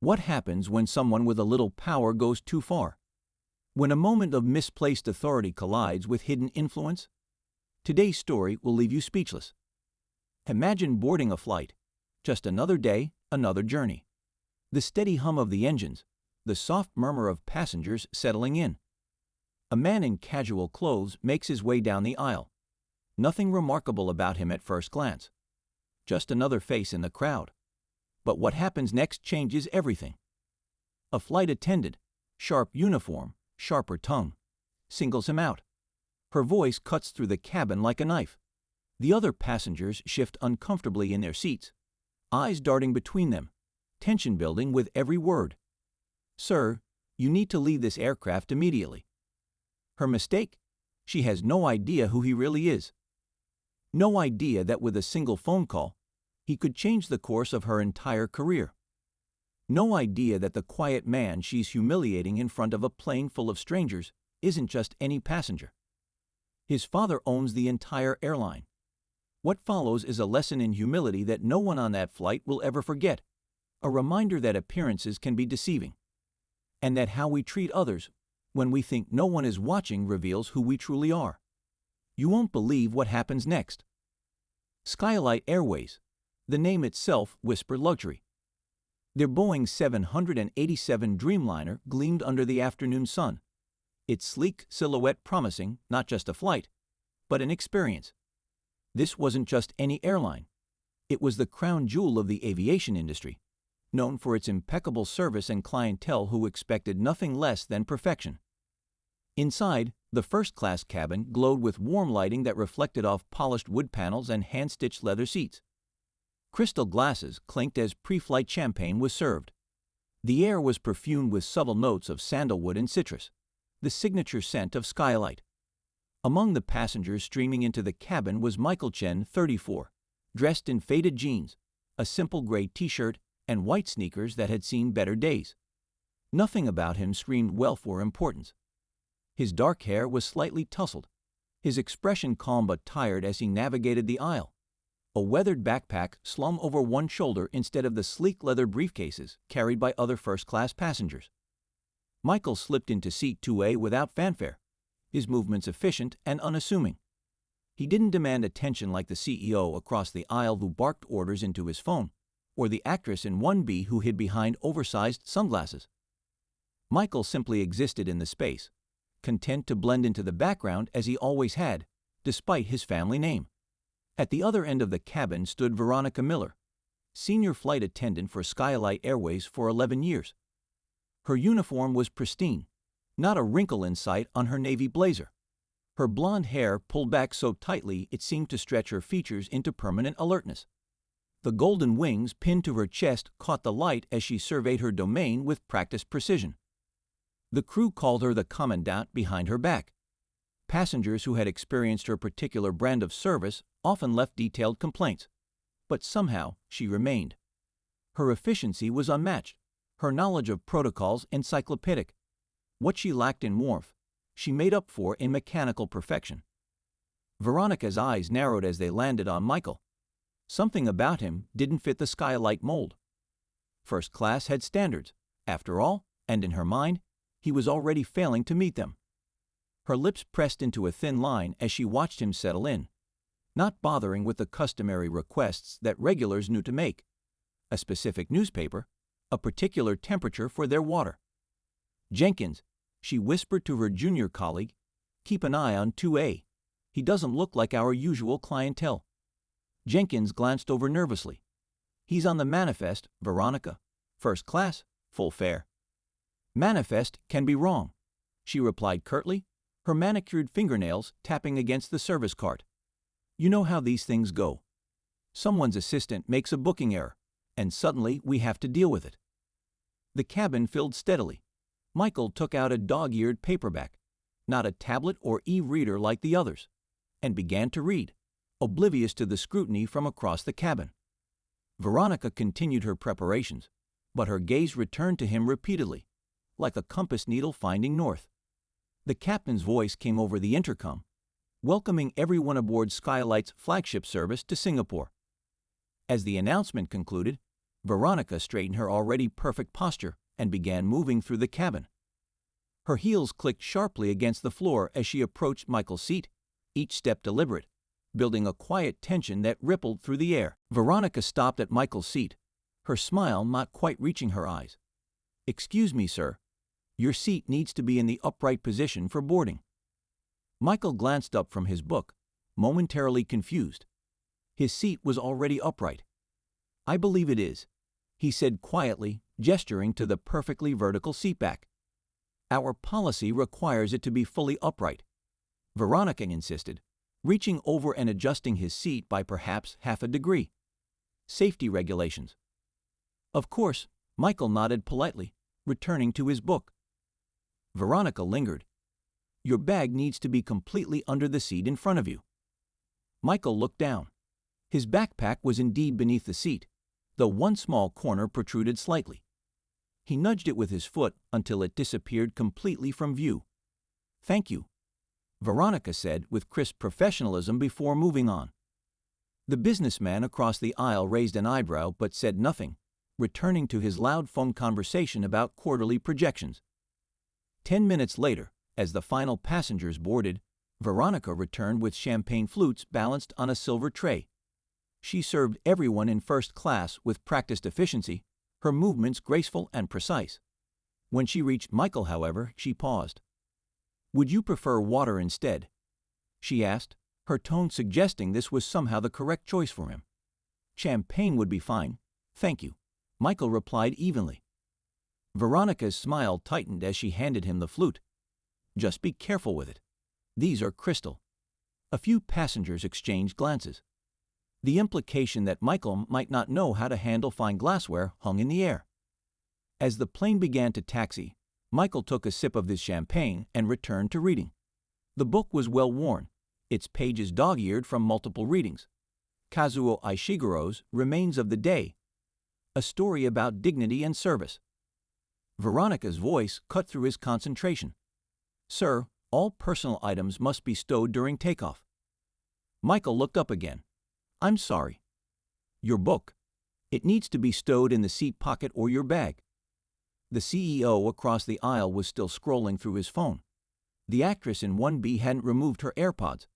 What happens when someone with a little power goes too far? When a moment of misplaced authority collides with hidden influence? Today's story will leave you speechless. Imagine boarding a flight. Just another day, another journey. The steady hum of the engines, the soft murmur of passengers settling in. A man in casual clothes makes his way down the aisle. Nothing remarkable about him at first glance. Just another face in the crowd. But what happens next changes everything. A flight attendant, sharp uniform, sharper tongue, singles him out. Her voice cuts through the cabin like a knife. The other passengers shift uncomfortably in their seats, eyes darting between them, tension building with every word. "Sir, you need to leave this aircraft immediately." Her mistake? She has no idea who he really is. No idea that with a single phone call, he could change the course of her entire career. No idea that the quiet man she's humiliating in front of a plane full of strangers isn't just any passenger. His father owns the entire airline. What follows is a lesson in humility that no one on that flight will ever forget, a reminder that appearances can be deceiving, and that how we treat others when we think no one is watching reveals who we truly are. You won't believe what happens next. Skylight Airways, the name itself whispered luxury. Their Boeing 787 Dreamliner gleamed under the afternoon sun, its sleek silhouette promising not just a flight, but an experience. This wasn't just any airline. It was the crown jewel of the aviation industry, known for its impeccable service and clientele who expected nothing less than perfection. Inside, the first-class cabin glowed with warm lighting that reflected off polished wood panels and hand-stitched leather seats. Crystal glasses clinked as pre-flight champagne was served. The air was perfumed with subtle notes of sandalwood and citrus, the signature scent of Skylight. Among the passengers streaming into the cabin was Michael Chen, 34, dressed in faded jeans, a simple gray t-shirt, and white sneakers that had seen better days. Nothing about him screamed wealth or importance. His dark hair was slightly tousled, his expression calm but tired as he navigated the aisle, a weathered backpack slung over one shoulder instead of the sleek leather briefcases carried by other first-class passengers. Michael slipped into seat 2A without fanfare, his movements efficient and unassuming. He didn't demand attention like the CEO across the aisle who barked orders into his phone, or the actress in 1B who hid behind oversized sunglasses. Michael simply existed in the space, content to blend into the background as he always had, despite his family name. At the other end of the cabin stood Veronica Miller, senior flight attendant for Skylight Airways for 11 years. Her uniform was pristine, not a wrinkle in sight on her navy blazer. Her blonde hair pulled back so tightly it seemed to stretch her features into permanent alertness. The golden wings pinned to her chest caught the light as she surveyed her domain with practiced precision. The crew called her the commandant behind her back. Passengers who had experienced her particular brand of service often left detailed complaints, but somehow she remained. Her efficiency was unmatched, her knowledge of protocols encyclopedic. What she lacked in warmth, she made up for in mechanical perfection. Veronica's eyes narrowed as they landed on Michael. Something about him didn't fit the Skylight mold. First class had standards, after all, and in her mind, he was already failing to meet them. Her lips pressed into a thin line as she watched him settle in, not bothering with the customary requests that regulars knew to make. A specific newspaper, a particular temperature for their water. "Jenkins," she whispered to her junior colleague, "keep an eye on 2A. He doesn't look like our usual clientele." Jenkins glanced over nervously. "He's on the manifest, Veronica. First class, full fare." "Manifest can be wrong," she replied curtly, her manicured fingernails tapping against the service cart. "You know how these things go. Someone's assistant makes a booking error, and suddenly we have to deal with it." The cabin filled steadily. Michael took out a dog-eared paperback, not a tablet or e-reader like the others, and began to read, oblivious to the scrutiny from across the cabin. Veronica continued her preparations, but her gaze returned to him repeatedly, like a compass needle finding north. The captain's voice came over the intercom, welcoming everyone aboard Skylight's flagship service to Singapore. As the announcement concluded, Veronica straightened her already perfect posture and began moving through the cabin. Her heels clicked sharply against the floor as she approached Michael's seat, each step deliberate, building a quiet tension that rippled through the air. Veronica stopped at Michael's seat, her smile not quite reaching her eyes. "Excuse me, sir. Your seat needs to be in the upright position for boarding." Michael glanced up from his book, momentarily confused. His seat was already upright. "I believe it is," he said quietly, gesturing to the perfectly vertical seatback. "Our policy requires it to be fully upright," Veronica insisted, reaching over and adjusting his seat by perhaps half a degree. "Safety regulations." Of course, Michael nodded politely, returning to his book. Veronica lingered. "Your bag needs to be completely under the seat in front of you." Michael looked down. His backpack was indeed beneath the seat, though one small corner protruded slightly. He nudged it with his foot until it disappeared completely from view. "Thank you," Veronica said with crisp professionalism before moving on. The businessman across the aisle raised an eyebrow but said nothing, returning to his loud phone conversation about quarterly projections. 10 minutes later, as the final passengers boarded, Veronica returned with champagne flutes balanced on a silver tray. She served everyone in first class with practiced efficiency, her movements graceful and precise. When she reached Michael, however, she paused. "Would you prefer water instead?" she asked, her tone suggesting this was somehow the correct choice for him. "Champagne would be fine, thank you," Michael replied evenly. Veronica's smile tightened as she handed him the flute. "Just be careful with it. These are crystal." A few passengers exchanged glances. The implication that Michael might not know how to handle fine glassware hung in the air. As the plane began to taxi, Michael took a sip of his champagne and returned to reading. The book was well worn, its pages dog-eared from multiple readings. Kazuo Ishiguro's Remains of the Day, a story about dignity and service. Veronica's voice cut through his concentration. "Sir, all personal items must be stowed during takeoff." Michael looked up again. "I'm sorry." "Your book. It needs to be stowed in the seat pocket or your bag." The CEO across the aisle was still scrolling through his phone. The actress in 1B hadn't removed her AirPods.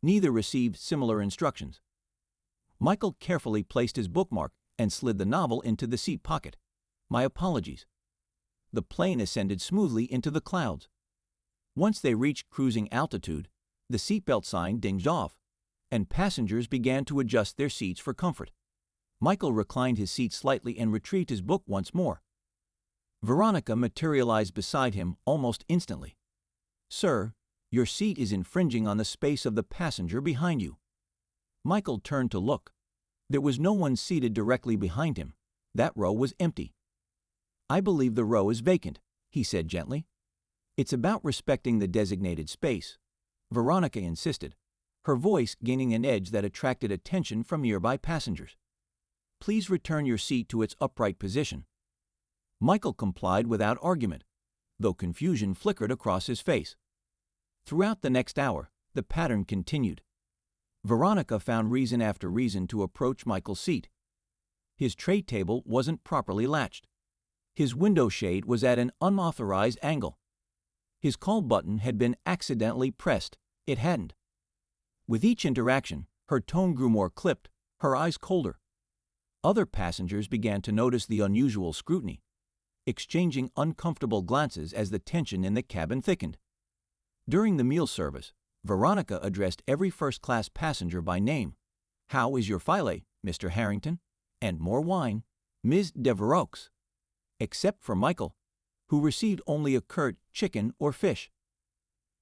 Neither received similar instructions. Michael carefully placed his bookmark and slid the novel into the seat pocket. "My apologies." The plane ascended smoothly into the clouds. Once they reached cruising altitude, the seatbelt sign dinged off, and passengers began to adjust their seats for comfort. Michael reclined his seat slightly and retrieved his book once more. Veronica materialized beside him almost instantly. "Sir, your seat is infringing on the space of the passenger behind you." Michael turned to look. There was no one seated directly behind him. That row was empty. "I believe the row is vacant," he said gently. "It's about respecting the designated space," Veronica insisted, her voice gaining an edge that attracted attention from nearby passengers. "Please return your seat to its upright position." Michael complied without argument, though confusion flickered across his face. Throughout the next hour, the pattern continued. Veronica found reason after reason to approach Michael's seat. His tray table wasn't properly latched. His window shade was at an unauthorized angle. His call button had been accidentally pressed. It hadn't. With each interaction, her tone grew more clipped, her eyes colder. Other passengers began to notice the unusual scrutiny, exchanging uncomfortable glances as the tension in the cabin thickened. During the meal service, Veronica addressed every first-class passenger by name. "How is your filet, Mr. Harrington?" And more wine, "Ms. Devereux," except for Michael, who received only a curt chicken or fish.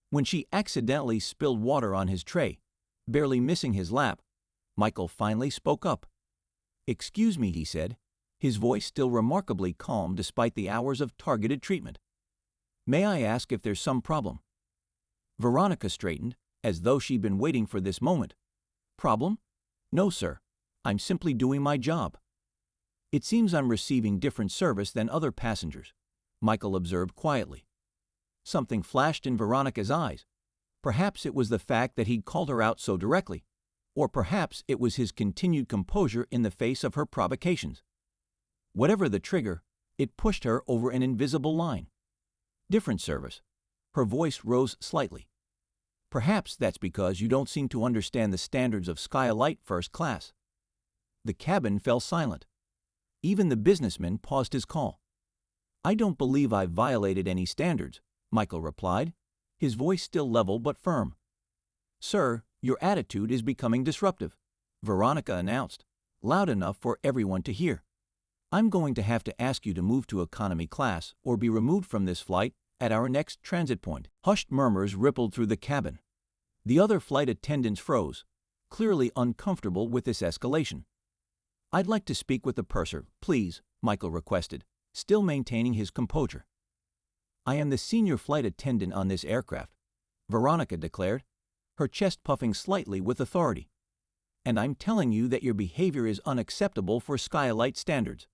When she accidentally spilled water on his tray, barely missing his lap, Michael finally spoke up. "Excuse me," he said, his voice still remarkably calm despite the hours of targeted treatment. "May I ask if there's some problem?" Veronica straightened, as though she'd been waiting for this moment. "Problem? No, sir. I'm simply doing my job." "It seems I'm receiving different service than other passengers," Michael observed quietly. Something flashed in Veronica's eyes. Perhaps it was the fact that he'd called her out so directly, or perhaps it was his continued composure in the face of her provocations. Whatever the trigger, it pushed her over an invisible line. Different service. Her voice rose slightly. Perhaps that's because you don't seem to understand the standards of Skylight First Class. The cabin fell silent. Even the businessman paused his call. I don't believe I've violated any standards, Michael replied, his voice still level but firm. Sir, your attitude is becoming disruptive, Veronica announced, loud enough for everyone to hear. I'm going to have to ask you to move to economy class or be removed from this flight at our next transit point. Hushed murmurs rippled through the cabin. The other flight attendants froze, clearly uncomfortable with this escalation. I'd like to speak with the purser, please, Michael requested, still maintaining his composure. I am the senior flight attendant on this aircraft, Veronica declared, her chest puffing slightly with authority. And I'm telling you that your behavior is unacceptable for Skylight standards.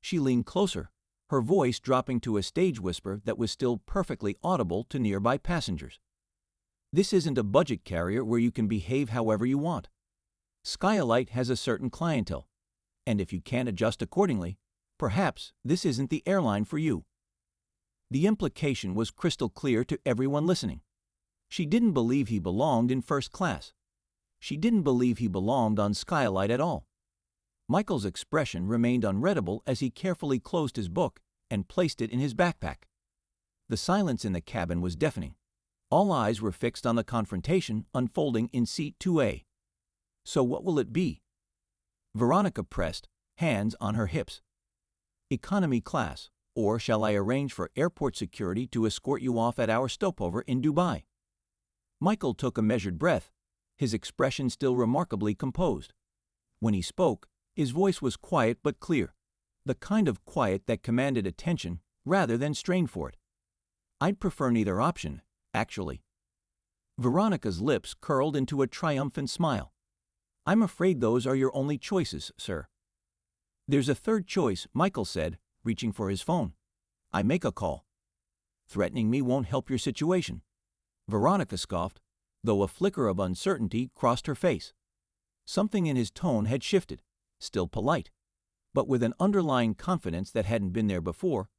She leaned closer, her voice dropping to a stage whisper that was still perfectly audible to nearby passengers. This isn't a budget carrier where you can behave however you want. Skylight has a certain clientele, and if you can't adjust accordingly, perhaps this isn't the airline for you. The implication was crystal clear to everyone listening. She didn't believe he belonged in first class. She didn't believe he belonged on Skylight at all. Michael's expression remained unreadable as he carefully closed his book and placed it in his backpack. The silence in the cabin was deafening. All eyes were fixed on the confrontation unfolding in seat 2A. So what will it be? Veronica pressed, hands on her hips. Economy class, or shall I arrange for airport security to escort you off at our stopover in Dubai? Michael took a measured breath, his expression still remarkably composed. When he spoke, his voice was quiet but clear, the kind of quiet that commanded attention rather than strained for it. I'd prefer neither option, actually. Veronica's lips curled into a triumphant smile. I'm afraid those are your only choices, sir. There's a third choice, Michael said, reaching for his phone. I make a call. Threatening me won't help your situation. Veronica scoffed, though a flicker of uncertainty crossed her face. Something in his tone had shifted, still polite, but with an underlying confidence that hadn't been there before,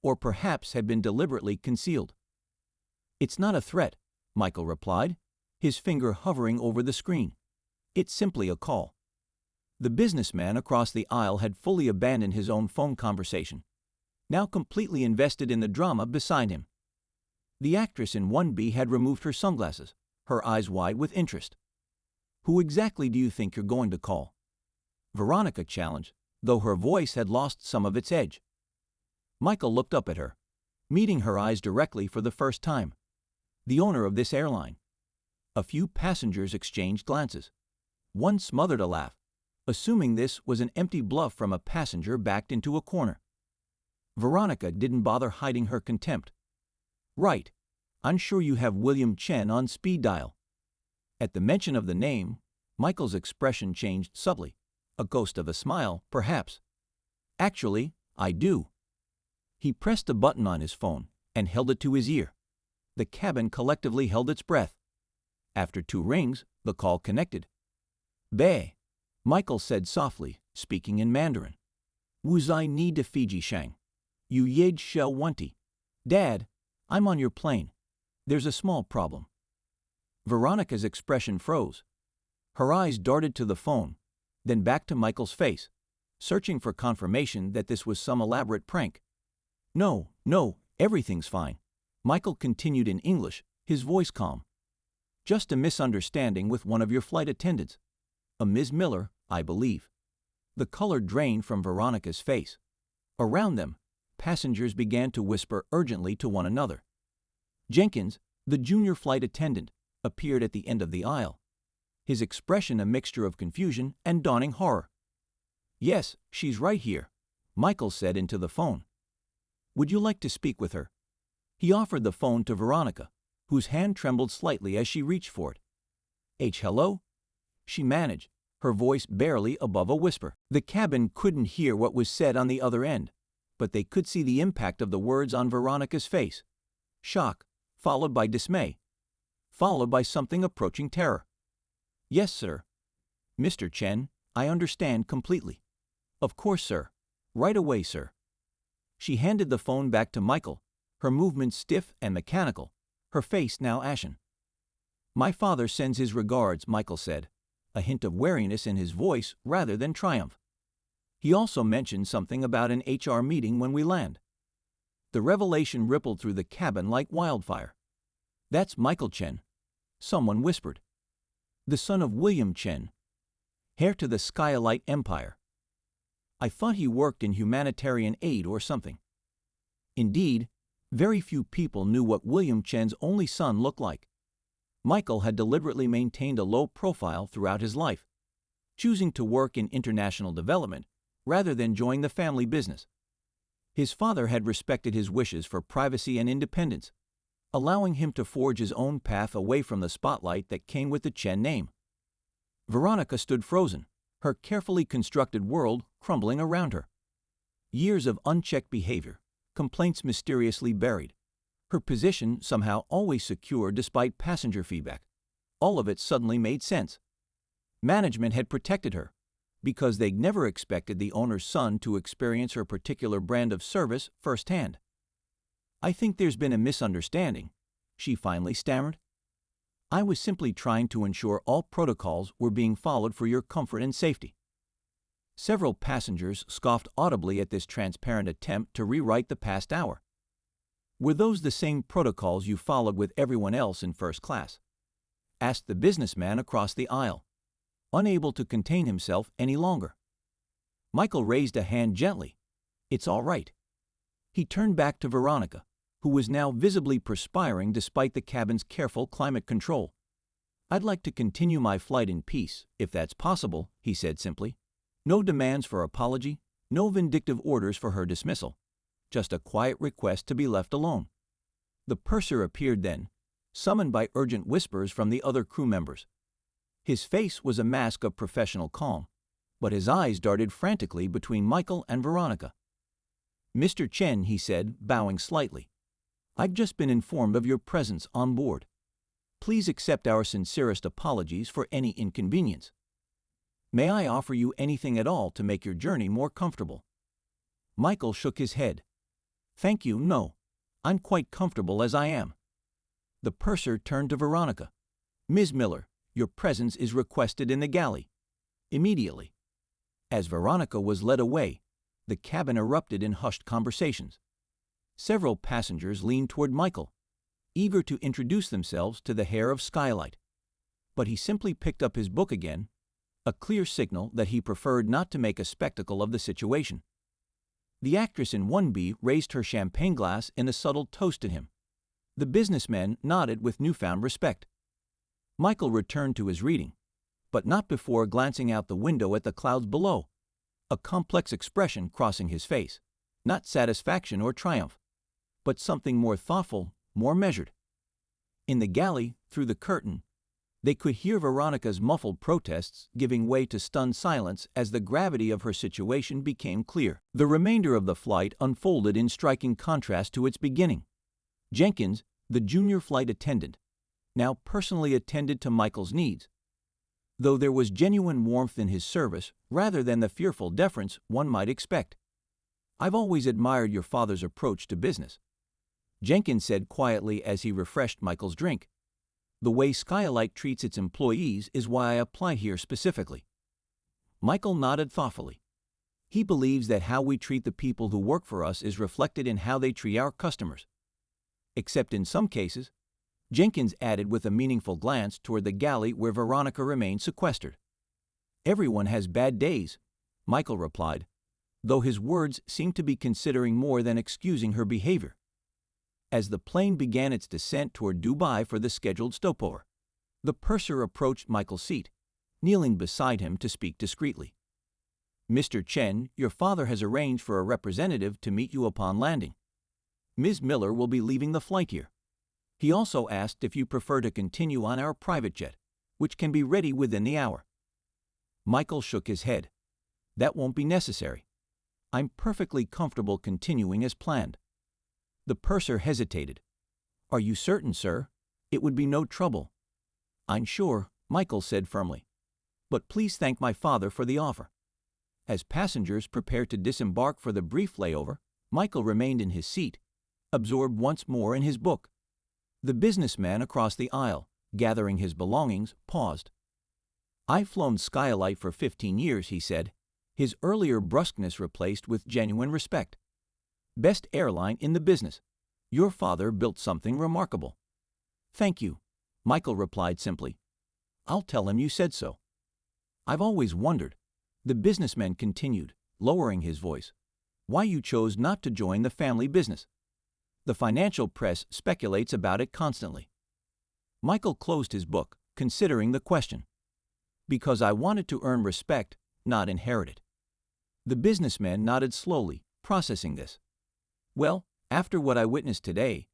or perhaps had been deliberately concealed. It's not a threat, Michael replied, his finger hovering over the screen. It's simply a call. The businessman across the aisle had fully abandoned his own phone conversation, now completely invested in the drama beside him. The actress in 1B had removed her sunglasses, her eyes wide with interest. Who exactly do you think you're going to call? Veronica challenged, though her voice had lost some of its edge. Michael looked up at her, meeting her eyes directly for the first time. The owner of this airline. A few passengers exchanged glances. One smothered a laugh, assuming this was an empty bluff from a passenger backed into a corner. Veronica didn't bother hiding her contempt. Right. I'm sure you have William Chen on speed dial. At the mention of the name, Michael's expression changed subtly, a ghost of a smile, perhaps. Actually, I do. He pressed a button on his phone and held it to his ear. The cabin collectively held its breath. After 2 rings, the call connected. Bei, Michael said softly, speaking in Mandarin. Wuzai ni de Fiji Shang. You yed shell wanti. Dad, I'm on your plane. There's a small problem. Veronica's expression froze. Her eyes darted to the phone, then back to Michael's face, searching for confirmation that this was some elaborate prank. No, everything's fine. Michael continued in English, his voice calm. Just a misunderstanding with one of your flight attendants. A Ms. Miller, I believe. The color drained from Veronica's face. Around them, passengers began to whisper urgently to one another. Jenkins, the junior flight attendant, appeared at the end of the aisle, his expression a mixture of confusion and dawning horror. Yes, she's right here, Michael said into the phone. Would you like to speak with her? He offered the phone to Veronica, whose hand trembled slightly as she reached for it. Hello? She managed, her voice barely above a whisper. The cabin couldn't hear what was said on the other end, but they could see the impact of the words on Veronica's face. Shock, followed by dismay, followed by something approaching terror. Yes, sir. Mr. Chen, I understand completely. Of course, sir. Right away, sir. She handed the phone back to Michael, her movements stiff and mechanical, her face now ashen. My father sends his regards, Michael said, a hint of wariness in his voice rather than triumph. He also mentioned something about an HR meeting when we land. The revelation rippled through the cabin like wildfire. That's Michael Chen, someone whispered. The son of William Chen, heir to the Skylight Empire. I thought he worked in humanitarian aid or something. Indeed, very few people knew what William Chen's only son looked like. Michael had deliberately maintained a low profile throughout his life, choosing to work in international development rather than join the family business. His father had respected his wishes for privacy and independence, allowing him to forge his own path away from the spotlight that came with the Chen name. Veronica stood frozen, her carefully constructed world crumbling around her. Years of unchecked behavior, complaints mysteriously buried, her position somehow always secure despite passenger feedback. All of it suddenly made sense. Management had protected her, because they'd never expected the owner's son to experience her particular brand of service firsthand. I think there's been a misunderstanding, she finally stammered. I was simply trying to ensure all protocols were being followed for your comfort and safety. Several passengers scoffed audibly at this transparent attempt to rewrite the past hour. Were those the same protocols you followed with everyone else in first class? Asked the businessman across the aisle, unable to contain himself any longer. Michael raised a hand gently. It's all right. He turned back to Veronica, who was now visibly perspiring despite the cabin's careful climate control. I'd like to continue my flight in peace, if that's possible, he said simply. No demands for apology, no vindictive orders for her dismissal. Just a quiet request to be left alone. The purser appeared then, summoned by urgent whispers from the other crew members. His face was a mask of professional calm, but his eyes darted frantically between Michael and Veronica. Mr. Chen, he said, bowing slightly, I've just been informed of your presence on board. Please accept our sincerest apologies for any inconvenience. May I offer you anything at all to make your journey more comfortable? Michael shook his head. Thank you, no. I'm quite comfortable as I am. The purser turned to Veronica. Ms. Miller, your presence is requested in the galley. Immediately. As Veronica was led away, the cabin erupted in hushed conversations. Several passengers leaned toward Michael, eager to introduce themselves to the heir of Skylight. But he simply picked up his book again, a clear signal that he preferred not to make a spectacle of the situation. The actress in 1B raised her champagne glass in a subtle toast to him. The businessman nodded with newfound respect. Michael returned to his reading, but not before glancing out the window at the clouds below, a complex expression crossing his face, not satisfaction or triumph, but something more thoughtful, more measured. In the galley, through the curtain, they could hear Veronica's muffled protests giving way to stunned silence as the gravity of her situation became clear. The remainder of the flight unfolded in striking contrast to its beginning. Jenkins, the junior flight attendant, now personally attended to Michael's needs, though there was genuine warmth in his service rather than the fearful deference one might expect. I've always admired your father's approach to business, Jenkins said quietly as he refreshed Michael's drink. The way Skylight treats its employees is why I applied here specifically. Michael nodded thoughtfully. He believes that how we treat the people who work for us is reflected in how they treat our customers. Except in some cases, Jenkins added with a meaningful glance toward the galley where Veronica remained sequestered. Everyone has bad days, Michael replied, though his words seemed to be considering more than excusing her behavior. As the plane began its descent toward Dubai for the scheduled stopover, the purser approached Michael's seat, kneeling beside him to speak discreetly. Mr. Chen, your father has arranged for a representative to meet you upon landing. Ms. Miller will be leaving the flight here. He also asked if you prefer to continue on our private jet, which can be ready within the hour. Michael shook his head. That won't be necessary. I'm perfectly comfortable continuing as planned. The purser hesitated. Are you certain, sir? It would be no trouble. I'm sure, Michael said firmly. But please thank my father for the offer. As passengers prepared to disembark for the brief layover, Michael remained in his seat, absorbed once more in his book. The businessman across the aisle, gathering his belongings, paused. "I've flown Skylight for 15 years, he said, his earlier brusqueness replaced with genuine respect. "Best airline in the business. Your father built something remarkable." "Thank you," Michael replied simply. "I'll tell him you said so." "I've always wondered," the businessman continued, lowering his voice, "why you chose not to join the family business. The financial press speculates about it constantly." Michael closed his book, considering the question. "Because I wanted to earn respect, not inherit it." The businessman nodded slowly, processing this. "Well, after what I witnessed today,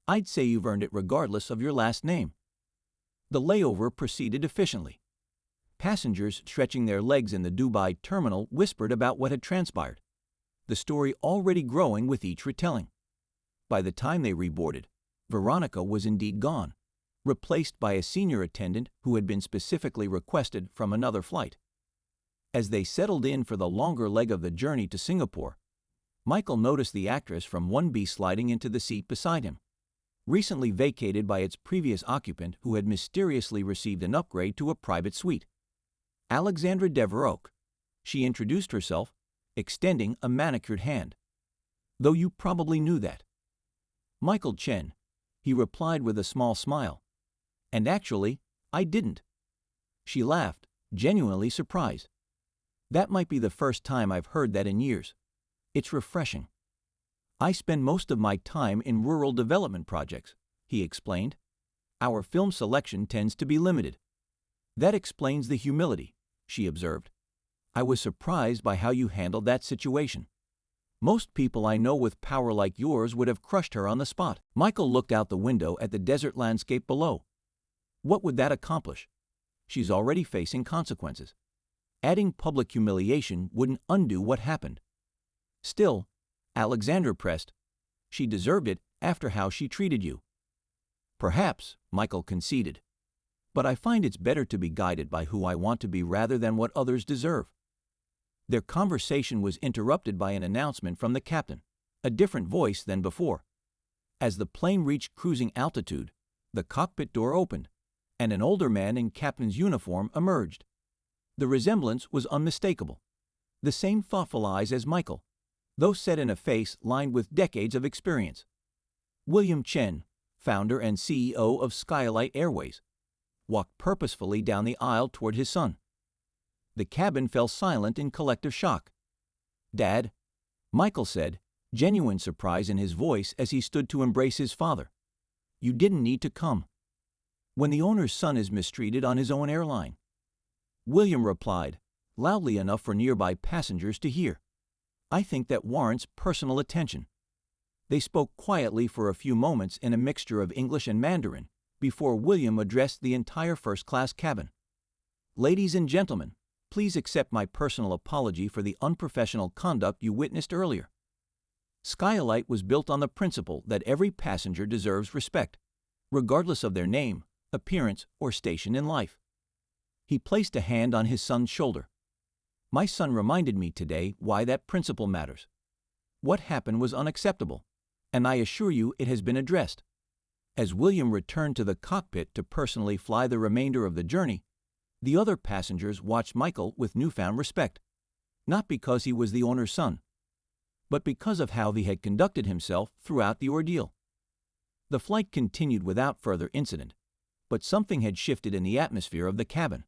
I'd say you've earned it regardless of your last name." The layover proceeded efficiently. Passengers stretching their legs in the Dubai terminal whispered about what had transpired, the story already growing with each retelling. By the time they reboarded, Veronica was indeed gone, replaced by a senior attendant who had been specifically requested from another flight. As they settled in for the longer leg of the journey to Singapore, Michael noticed the actress from 1B sliding into the seat beside him, recently vacated by its previous occupant who had mysteriously received an upgrade to a private suite. Alexandra Devereux. She introduced herself, extending a manicured hand. "Though you probably knew that." "Michael Chen," he replied with a small smile. "And actually, I didn't." She laughed, genuinely surprised. "That might be the first time I've heard that in years. It's refreshing." "I spend most of my time in rural development projects," he explained. "Our film selection tends to be limited." "That explains the humility," she observed. "I was surprised by how you handled that situation. Most people I know with power like yours would have crushed her on the spot." Michael looked out the window at the desert landscape below. "What would that accomplish? She's already facing consequences. Adding public humiliation wouldn't undo what happened." "Still," Alexandra pressed, "she deserved it after how she treated you." "Perhaps," Michael conceded. "But I find it's better to be guided by who I want to be rather than what others deserve." Their conversation was interrupted by an announcement from the captain, a different voice than before. As the plane reached cruising altitude, the cockpit door opened, and an older man in captain's uniform emerged. The resemblance was unmistakable. The same thoughtful eyes as Michael, though set in a face lined with decades of experience. William Chen, founder and CEO of Skylight Airways, walked purposefully down the aisle toward his son. The cabin fell silent in collective shock. "Dad," Michael said, genuine surprise in his voice as he stood to embrace his father. "You didn't need to come." "When the owner's son is mistreated on his own airline," William replied, loudly enough for nearby passengers to hear, "I think that warrants personal attention." They spoke quietly for a few moments in a mixture of English and Mandarin before William addressed the entire first-class cabin. "Ladies and gentlemen, please accept my personal apology for the unprofessional conduct you witnessed earlier. Skylight was built on the principle that every passenger deserves respect, regardless of their name, appearance, or station in life." He placed a hand on his son's shoulder. "My son reminded me today why that principle matters. What happened was unacceptable, and I assure you it has been addressed." As William returned to the cockpit to personally fly the remainder of the journey, the other passengers watched Michael with newfound respect, not because he was the owner's son, but because of how he had conducted himself throughout the ordeal. The flight continued without further incident, but something had shifted in the atmosphere of the cabin.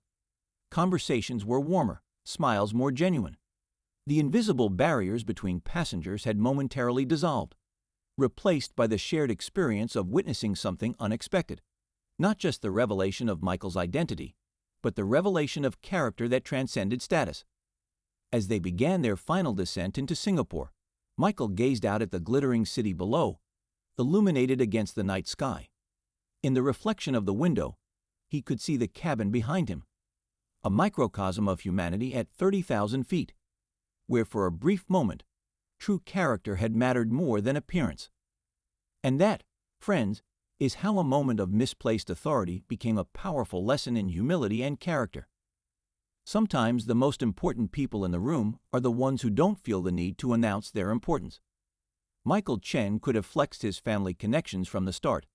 Conversations were warmer, smiles more genuine. The invisible barriers between passengers had momentarily dissolved, replaced by the shared experience of witnessing something unexpected. Not just the revelation of Michael's identity, but the revelation of character that transcended status. As they began their final descent into Singapore, Michael gazed out at the glittering city below, illuminated against the night sky. In the reflection of the window, he could see the cabin behind him, a microcosm of humanity at 30,000 feet, where for a brief moment, true character had mattered more than appearance. And that, friends, is how a moment of misplaced authority became a powerful lesson in humility and character. Sometimes the most important people in the room are the ones who don't feel the need to announce their importance. Michael Chen could have flexed his family connections from the start,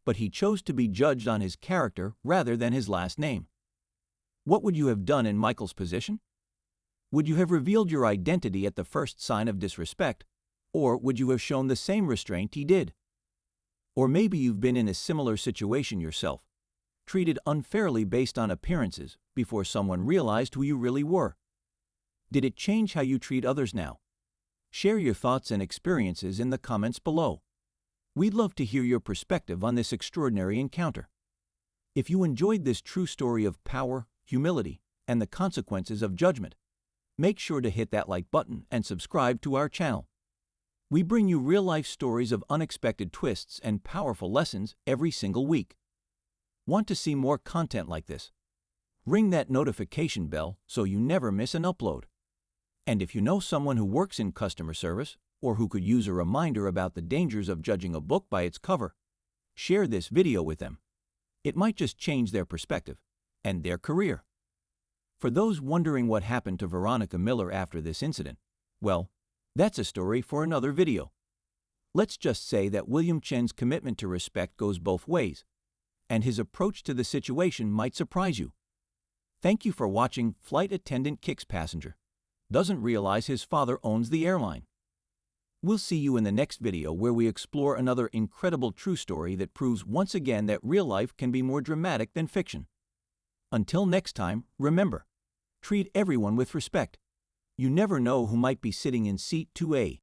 but he chose to be judged on his character rather than his last name. What would you have done in Michael's position? Would you have revealed your identity at the first sign of disrespect, or would you have shown the same restraint he did? Or maybe you've been in a similar situation yourself, treated unfairly based on appearances before someone realized who you really were. Did it change how you treat others now? Share your thoughts and experiences in the comments below. We'd love to hear your perspective on this extraordinary encounter. If you enjoyed this true story of power, humility, and the consequences of judgment, make sure to hit that like button and subscribe to our channel. We bring you real-life stories of unexpected twists and powerful lessons every single week. Want to see more content like this? Ring that notification bell so you never miss an upload. And if you know someone who works in customer service or who could use a reminder about the dangers of judging a book by its cover, share this video with them. It might just change their perspective and their career. For those wondering what happened to Veronica Miller after this incident, well, that's a story for another video. Let's just say that William Chen's commitment to respect goes both ways, and his approach to the situation might surprise you. Thank you for watching. Flight Attendant kicks passenger. Doesn't realize his father owns the airline. We'll see you in the next video where we explore another incredible true story that proves once again that real life can be more dramatic than fiction. Until next time, remember, treat everyone with respect. You never know who might be sitting in seat 2A.